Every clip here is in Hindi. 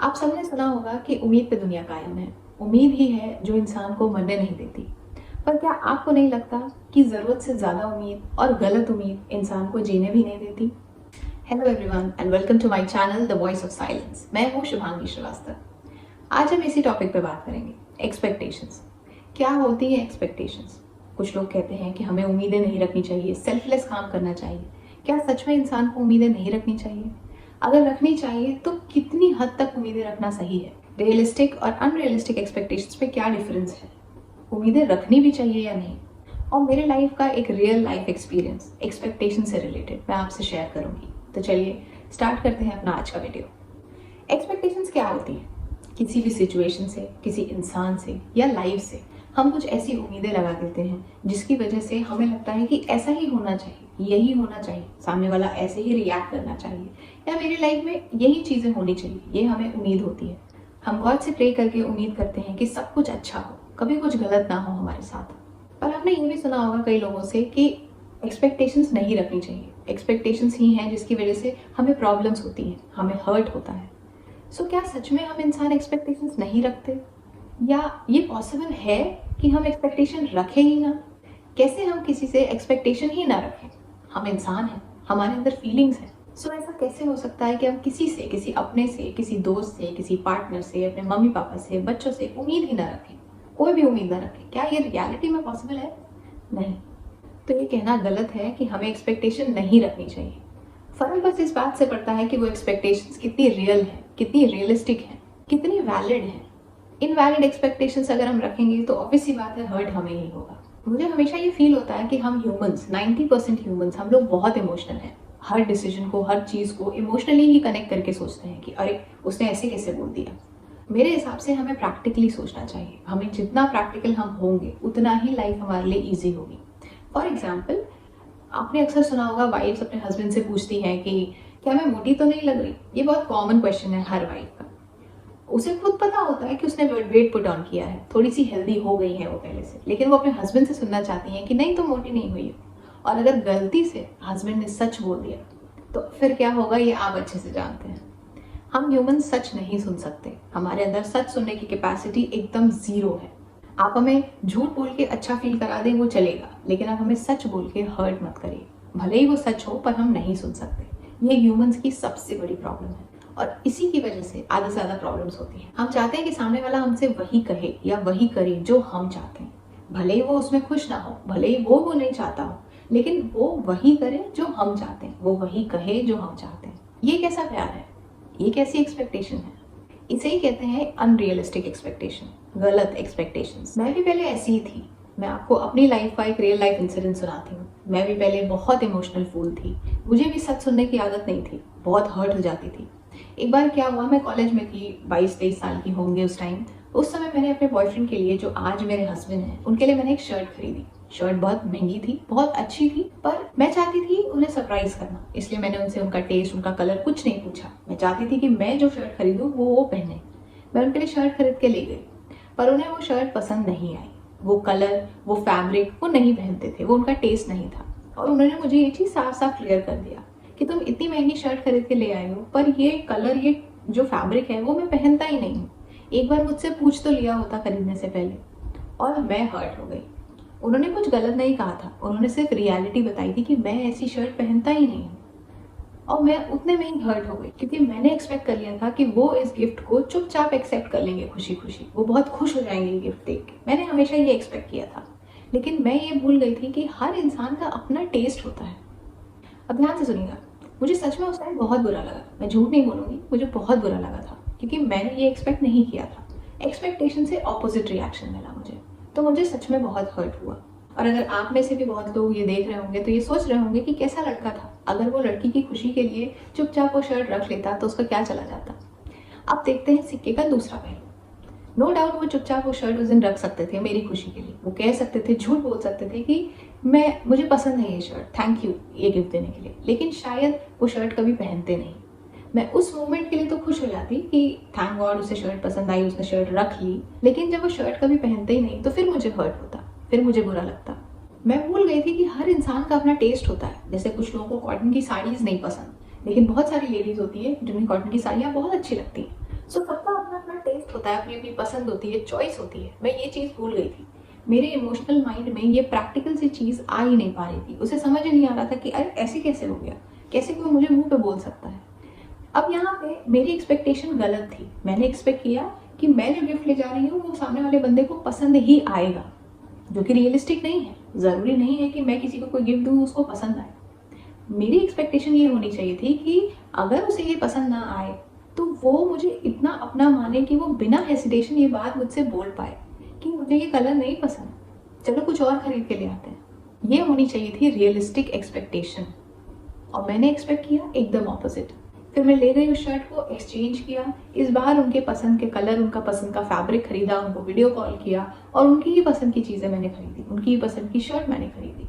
आप सबने सुना होगा कि उम्मीद पे दुनिया कायम है। उम्मीद ही है जो इंसान को मरने नहीं देती। पर क्या आपको नहीं लगता कि ज़रूरत से ज़्यादा उम्मीद और गलत उम्मीद इंसान को जीने भी नहीं देती? Hello everyone and welcome to my channel the voice of silence. मैं हूँ शुभांगी श्रीवास्तव। आज हम इसी टॉपिक पे बात करेंगे, एक्सपेक्टेशंस। क्या होती है एक्सपेक्टेशंस? कुछ लोग कहते हैं कि हमें उम्मीदें नहीं रखनी चाहिए, सेल्फलेस काम करना चाहिए। क्या सच में इंसान को उम्मीदें नहीं रखनी चाहिए? अगर रखनी चाहिए तो कितनी हद तक उम्मीदें रखना सही है? रियलिस्टिक और अनरियलिस्टिक एक्सपेक्टेशंस में क्या डिफरेंस है? उम्मीदें रखनी भी चाहिए या नहीं? और मेरे लाइफ का एक रियल लाइफ एक्सपीरियंस एक्सपेक्टेशन से रिलेटेड मैं आपसे शेयर करूंगी। तो चलिए स्टार्ट करते हैं अपना आज का वीडियो। एक्सपेक्टेशंस क्या होती है? किसी भी सिचुएशन से, किसी इंसान से या लाइफ से हम कुछ ऐसी उम्मीदें लगा देते हैं जिसकी वजह से हमें लगता है कि ऐसा ही होना चाहिए, यही होना चाहिए, सामने वाला ऐसे ही रिएक्ट करना चाहिए, या मेरी लाइफ में यही चीज़ें होनी चाहिए, ये हमें उम्मीद होती है। हम गॉड से प्रे करके उम्मीद करते हैं कि सब कुछ अच्छा हो, कभी कुछ गलत ना हो हमारे साथ। पर आपने ये भी सुना होगा कई लोगों से कि एक्सपेक्टेशंस नहीं रखनी चाहिए। एक्सपेक्टेशंस ही हैं जिसकी वजह से हमें प्रॉब्लम्स होती हैं, हमें हर्ट होता है। सो क्या सच में हम इंसान एक्सपेक्टेशंस नहीं रखते, या ये पॉसिबल है कि हम एक्सपेक्टेशन रखें ही ना? कैसे हम किसी से एक्सपेक्टेशन ही ना रखें? हम इंसान हैं, हमारे अंदर फीलिंग्स हैं। सो ऐसा कैसे हो सकता है कि हम किसी से, किसी अपने से, किसी दोस्त से, किसी पार्टनर से, अपने मम्मी पापा से, बच्चों से उम्मीद ही ना रखें, कोई भी उम्मीद ना रखें? क्या ये रियलिटी में पॉसिबल है? नहीं। तो ये कहना गलत है कि हमें एक्सपेक्टेशन नहीं रखनी चाहिए। फर्क बस इस बात से पड़ता है कि वो एक्सपेक्टेशंस कितनी रियल है, कितनी रियलिस्टिक है, कितनी वैलिड है। इनवैलिड एक्सपेक्टेशंस अगर हम रखेंगे तो ऑब्वियस सी बात है, हर्ट हमें ही होगा। मुझे हमेशा ये फील होता है कि हम ह्यूमंस, 90% ह्यूमंस, हम लोग बहुत इमोशनल हैं। हर डिसीजन को, हर चीज़ को इमोशनली ही कनेक्ट करके सोचते हैं कि अरे उसने ऐसे कैसे बोल दिया। मेरे हिसाब से हमें प्रैक्टिकली सोचना चाहिए। हमें जितना प्रैक्टिकल हम होंगे उतना ही लाइफ हमारे लिए ईजी होगी। फॉर एग्जाम्पल, आपने अक्सर सुना होगा वाइफ्स अपने हस्बैंड से पूछती हैं कि क्या मैं मोटी तो नहीं लग रही? ये बहुत कॉमन क्वेश्चन है हर वाइफ का। उसे खुद पता होता है कि उसने वेट पुट ऑन किया है, थोड़ी सी हेल्दी हो गई है वो पहले से, लेकिन वो अपने हस्बैंड से सुनना चाहती हैं कि नहीं तुम मोटी नहीं हुई हो। और अगर गलती से हस्बैंड ने सच बोल दिया तो फिर क्या होगा, ये आप अच्छे से जानते हैं। हम ह्यूमन सच नहीं सुन सकते, हमारे अंदर सच सुनने की कैपेसिटी एकदम जीरो है। आप हमें झूठ बोल के अच्छा फील करा दें वो चलेगा, लेकिन आप हमें सच बोल के हर्ट मत करिए। भले ही वो सच हो पर हम नहीं सुन सकते। ये ह्यूमंस की सबसे बड़ी प्रॉब्लम है और इसी की वजह से आधे से ज़्यादा प्रॉब्लम्स होती हैं। हम चाहते हैं कि सामने वाला हमसे वही कहे या वही करे जो हम चाहते हैं, भले ही वो उसमें खुश ना हो, भले ही वो नहीं चाहता हो, लेकिन वो वही करे जो हम चाहते हैं, वो वही कहे जो हम चाहते हैं। ये कैसा प्यार है? ये कैसी एक्सपेक्टेशन है? इसे ही कहते हैं अनरियलिस्टिक एक्सपेक्टेशन, गलत एक्सपेक्टेशंस। मैं भी पहले ऐसी ही थी। मैं आपको अपनी लाइफ का एक रियल लाइफ इंसिडेंट सुनाती हूँ। मैं भी पहले बहुत इमोशनल फूल थी। मुझे भी सच सुनने की आदत नहीं थी, बहुत हर्ट हो जाती थी। एक बार क्या हुआ, मैं कॉलेज में थी, 22-23 साल की होंगे उस टाइम। उस समय मैंने अपने बॉयफ्रेंड के लिए, जो आज मेरे हस्बैंड हैं, उनके लिए मैंने एक शर्ट खरीदी। शर्ट बहुत महंगी थी, बहुत अच्छी थी, पर मैं चाहती थी उन्हें सरप्राइज करना, इसलिए मैंने उनसे उनका टेस्ट, उनका कलर कुछ नहीं पूछा। मैं चाहती थी कि मैं जो शर्ट खरीदूँ वो पहने। मैं उनके लिए शर्ट खरीद के ले गई, पर उन्हें वो शर्ट पसंद नहीं आई। वो कलर, वो फैब्रिक वो नहीं पहनते थे, वो उनका टेस्ट नहीं था। और उन्होंने मुझे ये चीज़ साफ साफ क्लियर कर दिया कि तुम इतनी महंगी शर्ट खरीद के ले आए हो, पर ये कलर, ये जो फैब्रिक है वो मैं पहनता ही नहीं हूँ। एक बार मुझसे पूछ तो लिया होता खरीदने से पहले। और मैं हर्ट हो गई। उन्होंने कुछ गलत नहीं कहा था, उन्होंने सिर्फ रियलिटी बताई थी कि मैं ऐसी शर्ट पहनता ही नहीं हूँ। और मैं उतने में ही हर्ट हो गई, क्योंकि मैंने एक्सपेक्ट कर लिया था कि वो इस गिफ्ट को चुपचाप एक्सेप्ट कर लेंगे, खुशी खुशी, वो बहुत खुश हो जाएंगे गिफ्ट देख के। मैंने हमेशा ये एक्सपेक्ट किया था, लेकिन मैं ये भूल गई थी कि हर इंसान का अपना टेस्ट होता है। अब ध्यान से सुनिएगा, मुझे सच में उस टाइम बहुत बुरा लगा। मैं झूठ नहीं बोलूँगी, मुझे बहुत बुरा लगा था, क्योंकि मैंने ये एक्सपेक्ट नहीं किया था। एक्सपेक्टेशन से ऑपोजिट रिएक्शन मिला मुझे, तो मुझे सच में बहुत हर्ट हुआ। और अगर आप में से भी बहुत लोग ये देख रहे होंगे तो ये सोच रहे होंगे कि कैसा लड़का था, अगर वो लड़की की खुशी के लिए चुपचाप वो शर्ट रख लेता तो उसका क्या चला जाता। अब देखते हैं सिक्के का दूसरा पहलू। नो डाउट वो चुपचाप वो शर्ट उस दिन रख सकते थे मेरी खुशी के लिए। वो कह सकते थे, झूठ बोल सकते थे कि मुझे पसंद है ये शर्ट, थैंक यू ये गिफ्ट देने के लिए, लेकिन शायद वो शर्ट कभी पहनते नहीं। मैं उस मोमेंट के लिए तो खुश हो जाती कि थैंक गॉड उसे शर्ट पसंद आई, उसने शर्ट रख ली, लेकिन जब वो शर्ट कभी पहनते ही नहीं तो फिर मुझे हर्ट होता, फिर मुझे बुरा लगता। मैं भूल गई थी कि हर इंसान का अपना टेस्ट होता है। जैसे कुछ लोगों को कॉटन की साड़ीज़ नहीं पसंद, लेकिन बहुत सारी लेडीज़ होती है जिन्हें कॉटन की साड़ियाँ बहुत अच्छी लगती हैं। सो सबका अपना अपना टेस्ट होता है, अपनी अपनी पसंद होती है, चॉइस होती है। मैं ये चीज़ भूल गई थी, मेरे इमोशनल माइंड में ये प्रैक्टिकल सी चीज़ आ ही नहीं पा रही थी। उसे समझ ही नहीं आ रहा था कि अरे ऐसे कैसे हो गया, कैसे कोई मुझे मुंह पे बोल सकता है। अब यहाँ पे मेरी एक्सपेक्टेशन गलत थी। मैंने एक्सपेक्ट किया कि मैं जो गिफ्ट ले जा रही हूँ वो सामने वाले बंदे को पसंद ही आएगा, जो कि रियलिस्टिक नहीं है। ज़रूरी नहीं है कि मैं किसी को कोई गिफ्ट दूँ उसको पसंद आए। मेरी एक्सपेक्टेशन ये होनी चाहिए थी कि अगर उसे ये पसंद ना आए तो वो मुझे इतना अपना माने कि वो बिना हेसिटेशन ये बात मुझसे बोल पाए कि मुझे ये कलर नहीं पसंद, चलो कुछ और खरीद के ले आते हैं। ये होनी चाहिए थी रियलिस्टिक एक्सपेक्टेशन, और मैंने एक्सपेक्ट किया एकदम ऑपोजिट। फिर मैं ले गई उस शर्ट को, एक्सचेंज किया। इस बार उनके पसंद के कलर, उनका पसंद का फैब्रिक खरीदा, उनको वीडियो कॉल किया और उनकी ही पसंद की चीज़ें मैंने खरीदी, उनकी ही पसंद की शर्ट मैंने खरीदी।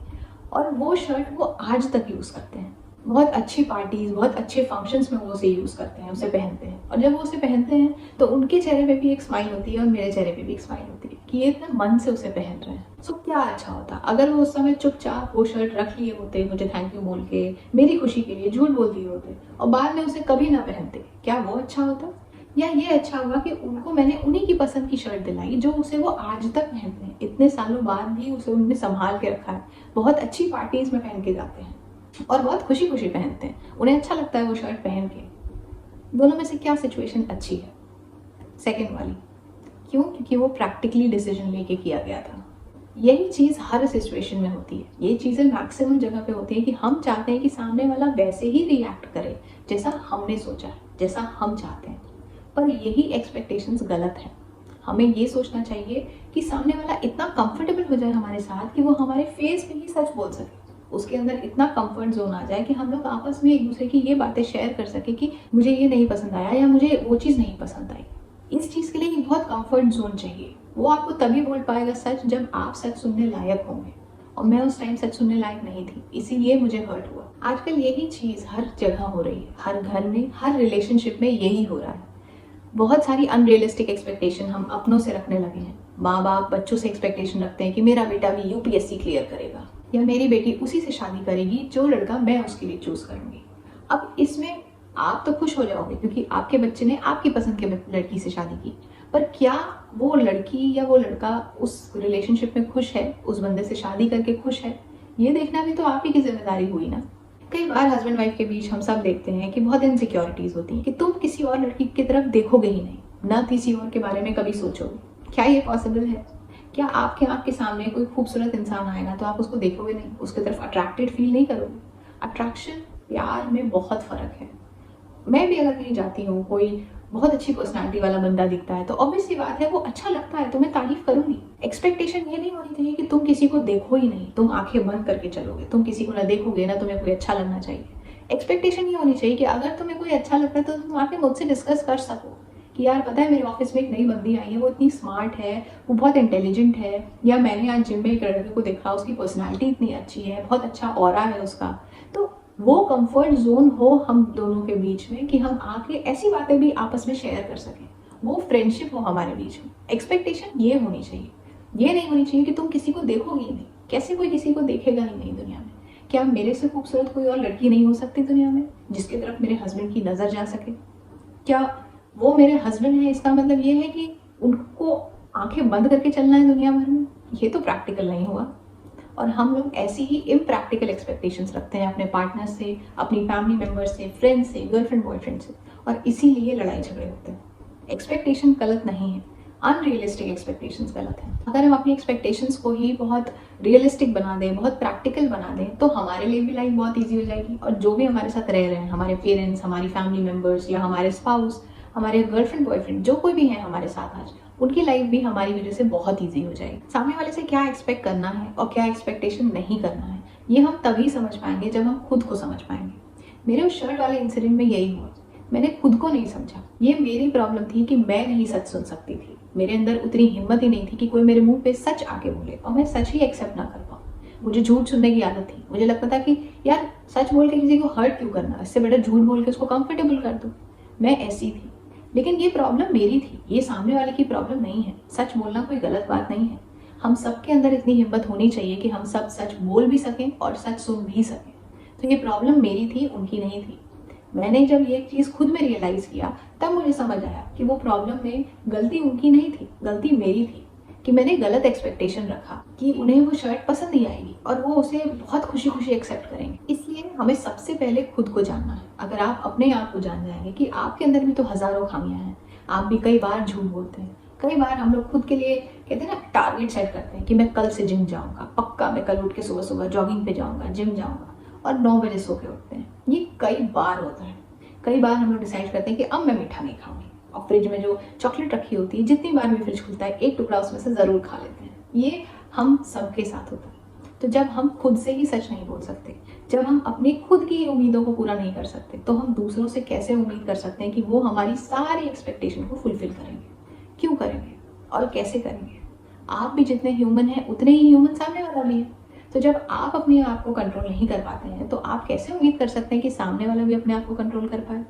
और वो शर्ट वो आज तक यूज़ करते हैं। बहुत अच्छी पार्टीज़, बहुत अच्छे फंक्शंस में वो उसे यूज़ करते हैं, उसे पहनते हैं। और जब वो उसे पहनते हैं तो उनके चेहरे पे भी एक स्माइल होती है और मेरे चेहरे पे भी एक स्माइल होती है कि ये इतना मन से उसे पहन रहे हैं। सो क्या अच्छा होता अगर वो उस समय चुपचाप वो शर्ट रख लिए होते, मुझे थैंक यू बोल के, मेरी खुशी के लिए झूठ बोल दिए होते और बाद में उसे कभी ना पहनते। क्या वो अच्छा होता? या ये अच्छा हुआ कि उनको मैंने उन्हीं की पसंद की शर्ट दिलाई जो उसे वो आज तक पहनते हैं, इतने सालों बाद भी उसे उन्होंने संभाल के रखा है। बहुत अच्छी पार्टीज में पहन के जाते हैं और बहुत खुशी खुशी पहनते हैं, उन्हें अच्छा लगता है वो शर्ट पहन के। दोनों में से क्या सिचुएशन अच्छी है? सेकेंड वाली। क्यों? क्योंकि वो प्रैक्टिकली डिसीजन लेके किया गया था। यही चीज़ हर सिचुएशन में होती है। ये चीज़ें मैक्सिमम जगह पे होती है कि हम चाहते हैं कि सामने वाला वैसे ही रिएक्ट करे जैसा हमने सोचा है, जैसा हम चाहते हैं। पर यही एक्सपेक्टेशंस गलत है। हमें ये सोचना चाहिए कि सामने वाला इतना कंफर्टेबल हो जाए हमारे साथ कि वो हमारे फेस पे ही सच बोल सके, उसके अंदर इतना कंफर्ट जोन आ जाए कि हम लोग आपस में एक दूसरे की ये बातें शेयर कर सके कि मुझे ये नहीं पसंद आया या मुझे वो चीज़ नहीं पसंद आई। इस चीज़ के लिए एक बहुत कंफर्ट जोन चाहिए। वो आपको तभी बोल पाएगा सच जब आप सच सुनने लायक होंगे, और मैं उस टाइम सच सुनने लायक नहीं थी, इसीलिए मुझे हर्ट हुआ। आजकल यही चीज़ हर जगह हो रही है, हर घर में, हर रिलेशनशिप में यही हो रहा है। बहुत सारी अनरियलिस्टिक एक्सपेक्टेशन हम अपनों से रखने लगे हैं। माँ बाप बच्चों से एक्सपेक्टेशन रखते हैं कि मेरा बेटा भी यूपीएससी क्लियर करेगा या मेरी बेटी उसी से शादी करेगी जो लड़का मैं उसके लिए चूज करूंगी। अब इसमें आप तो खुश हो जाओगे क्योंकि आपके बच्चे ने आपकी पसंद के लड़की से शादी की, पर क्या वो लड़की या वो लड़का उस रिलेशनशिप में खुश है, उस बंदे से शादी करके खुश है? ये देखना भी तो आप ही की जिम्मेदारी हुई ना। कई बार हस्बैंड वाइफ के बीच हम सब देखते हैं कि बहुत इनसिक्योरिटीज होती हैं कि तुम किसी और लड़की की तरफ देखोगे ही नहीं, ना किसी और के बारे में कभी सोचोगे। क्या ये पॉसिबल है? क्या आपके आँख के सामने कोई खूबसूरत इंसान आएगा तो आप उसको देखोगे नहीं, उसकी तरफ अट्रैक्टेड फील नहीं करोगे? अट्रैक्शन, प्यार में बहुत फर्क है। मैं भी अगर कहीं जाती हूँ, कोई बहुत अच्छी पर्सनालिटी वाला बंदा दिखता है तो ऑब्वियस सी बात है वो अच्छा लगता है तो मैं तारीफ करूंगी। एक्सपेक्टेशन ये नहीं होनी चाहिए कि तुम किसी को देखो ही नहीं, तुम आंखें बंद करके चलोगे, तुम किसी को ना देखोगे ना तुम्हें कोई अच्छा लगना चाहिए। एक्सपेक्टेशन ये होनी चाहिए कि अगर तुम्हें कोई अच्छा लगता है तो तुम आके मुझसे डिस्कस कर सको कि यार पता है मेरे ऑफिस में एक नई बंदी आई है, वो इतनी स्मार्ट है, वो बहुत इंटेलिजेंट है, या मैंने आज जिम में एक लड़के को देखा, उसकी पर्सनैलिटी इतनी अच्छी है, बहुत अच्छा ऑरा है उसका। तो वो कंफर्ट जोन हो हम दोनों के बीच में कि हम आके ऐसी बातें भी आपस में शेयर कर सकें, वो फ्रेंडशिप हो हमारे बीच में। एक्सपेक्टेशन ये होनी चाहिए, ये नहीं होनी चाहिए कि तुम किसी को देखोगे ही नहीं। कैसे कोई किसी को देखेगा ही नहीं दुनिया में? क्या मेरे से खूबसूरत कोई और लड़की नहीं हो सकती दुनिया में जिसकी तरफ मेरे हस्बैंड की नज़र जा सके? क्या वो मेरे हस्बैंड है इसका मतलब ये है कि उनको आंखें बंद करके चलना है दुनिया भर में? ये तो प्रैक्टिकल नहीं हुआ। और हम लोग ऐसी ही इम्प्रैक्टिकल एक्सपेक्टेशंस रखते हैं अपने पार्टनर से, अपनी फैमिली मेम्बर्स से, फ्रेंड्स से, गर्लफ्रेंड बॉयफ्रेंड से, और इसीलिए लड़ाई झगड़े होते हैं। एक्सपेक्टेशन गलत नहीं है, अनरियलिस्टिक एक्सपेक्टेशंस गलत हैं। अगर हम अपनी एक्सपेक्टेशंस को ही बहुत रियलिस्टिक बना दें, बहुत प्रैक्टिकल बना दें, तो हमारे लिए भी लाइफ बहुत ईजी हो जाएगी। और जो भी हमारे साथ रह रहे हैं, हमारे पेरेंट्स, हमारी फैमिली मेम्बर्स या हमारे स्पाउस, हमारे गर्लफ्रेंड बॉयफ्रेंड, जो कोई भी है हमारे साथ आज, उनकी लाइफ भी हमारी वजह से बहुत ईजी हो जाएगी। सामने वाले से क्या एक्सपेक्ट करना है और क्या एक्सपेक्टेशन नहीं करना है, ये हम तभी समझ पाएंगे जब हम खुद को समझ पाएंगे। मेरे उस शर्ट वाले इंसिडेंट में यही हुआ, मैंने खुद को नहीं समझा। ये मेरी प्रॉब्लम थी कि मैं नहीं सच सुन सकती थी, मेरे अंदर उतनी हिम्मत ही नहीं थी कि कोई मेरे मुंह पे सच आके बोले और मैं सच ही एक्सेप्ट ना कर पाऊँ। मुझे झूठ सुनने की आदत थी। मुझे लगता था कि यार सच बोल के किसी को हर्ट क्यों करना, इससे बेटर झूठ बोल के उसको कंफर्टेबल कर दो। मैं ऐसी थी, लेकिन ये प्रॉब्लम मेरी थी, ये सामने वाले की प्रॉब्लम नहीं है। सच बोलना कोई गलत बात नहीं है। हम सबके अंदर इतनी हिम्मत होनी चाहिए कि हम सब सच बोल भी सकें और सच सुन भी सकें। तो ये प्रॉब्लम मेरी थी, उनकी नहीं थी। मैंने जब ये चीज़ खुद में रियलाइज़ किया, तब मुझे समझ आया कि वो प्रॉब्लम में गलती उनकी नहीं थी, गलती मेरी थी कि मैंने गलत एक्सपेक्टेशन रखा कि उन्हें वो शर्ट पसंद नहीं आएगी और वो उसे बहुत खुशी खुशी एक्सेप्ट करेंगे। इसलिए हमें सबसे पहले खुद को जानना है। अगर आप अपने आप को जान जाएंगे कि आपके अंदर भी तो हज़ारों खामियां हैं, आप भी कई बार झूठ बोलते हैं, कई बार हम लोग खुद के लिए कहते हैं ना टारगेट सेट करते हैं कि मैं कल से जिम जाऊँगा, पक्का मैं कल उठ के सुबह सुबह जॉगिंग पे जाऊँगा, जिम जाऊँगा, और 9 बजे सो के उठते हैं। ये कई बार होता है। कई बार हम लोग डिसाइड करते हैं कि अब मैं मीठा नहीं खाऊंगी, और फ्रिज में जो चॉकलेट रखी होती है, जितनी बार भी फ्रिज खुलता है एक टुकड़ा उसमें से ज़रूर खा लेते हैं। ये हम सबके साथ होता है। तो जब हम खुद से ही सच नहीं बोल सकते, जब हम अपनी खुद की उम्मीदों को पूरा नहीं कर सकते, तो हम दूसरों से कैसे उम्मीद कर सकते हैं कि वो हमारी सारी एक्सपेक्टेशन को फुलफिल करेंगे? क्यों करेंगे और कैसे करेंगे? आप भी जितने ह्यूमन हैं उतने ही ह्यूमन सामने वाला भी है। तो जब आप अपने आप को कंट्रोल नहीं कर पाते हैं, तो आप कैसे उम्मीद कर सकते हैं कि सामने वाला भी अपने आप को कंट्रोल कर पाए?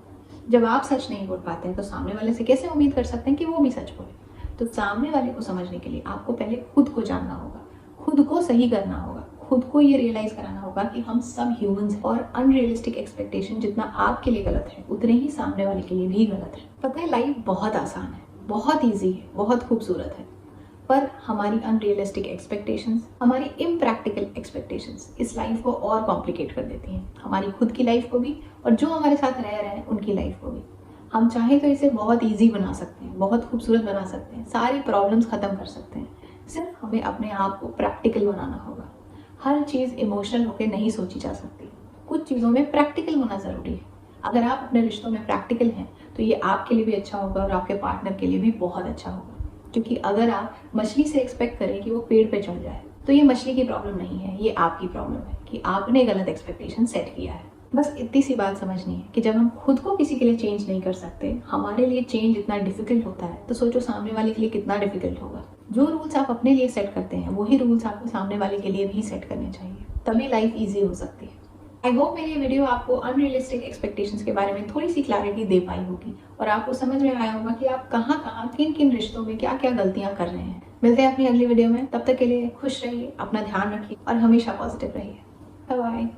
जब आप सच नहीं बोल पाते हैं, तो सामने वाले से कैसे उम्मीद कर सकते हैं कि वो भी सच बोले? तो सामने वाले को समझने के लिए आपको पहले खुद को जानना होगा, खुद को सही करना होगा, खुद को ये रियलाइज कराना होगा कि हम सब ह्यूमंस, और अनरियलिस्टिक एक्सपेक्टेशन जितना आपके लिए गलत है, उतने ही सामने वाले के लिए भी गलत है। पता है, लाइफ बहुत आसान है, बहुत ईजी है, बहुत खूबसूरत है, पर हमारी अनरियलिस्टिक एक्सपेक्टेशंस, हमारी इम्प्रैक्टिकल एक्सपेक्टेशंस इस लाइफ को और कॉम्प्लिकेट कर देती हैं, हमारी खुद की लाइफ को भी और जो हमारे साथ रह रहे हैं उनकी लाइफ को भी। हम चाहें तो इसे बहुत ईजी बना सकते हैं, बहुत खूबसूरत बना सकते हैं, सारी प्रॉब्लम्स ख़त्म कर सकते हैं। सिर्फ हमें अपने आप को प्रैक्टिकल बनाना होगा। हर चीज़ इमोशनल होकर नहीं सोची जा सकती, कुछ चीज़ों में प्रैक्टिकल होना ज़रूरी है। अगर आप अपने रिश्तों में प्रैक्टिकल हैं, तो ये आपके लिए भी अच्छा होगा और आपके पार्टनर के लिए भी बहुत अच्छा होगा। क्योंकि अगर आप मछली से एक्सपेक्ट करें कि वो पेड़ पे चढ़ जाए, तो ये मछली की प्रॉब्लम नहीं है, ये आपकी प्रॉब्लम है कि आपने गलत एक्सपेक्टेशन सेट किया है। बस इतनी सी बात समझनी है कि जब हम खुद को किसी के लिए चेंज नहीं कर सकते, हमारे लिए चेंज इतना डिफिकल्ट होता है, तो सोचो सामने वाले के लिए कितना डिफिकल्ट होगा। जो रूल्स आप अपने लिए सेट करते हैं, वही रूल्स आपको सामने वाले के लिए भी सेट करने चाहिए, तभी लाइफ ईजी हो सकती है। आई होप मेरी वीडियो आपको अनरियलिस्टिक एक्सपेक्टेशंस के बारे में थोड़ी सी क्लैरिटी दे पाई होगी और आपको समझ में आया होगा कि आप कहाँ किन किन रिश्तों में क्या क्या गलतियां कर रहे हैं। मिलते हैं अपनी अगली वीडियो में, तब तक के लिए खुश रहिए, अपना ध्यान रखिए और हमेशा पॉजिटिव रहिए। Bye bye.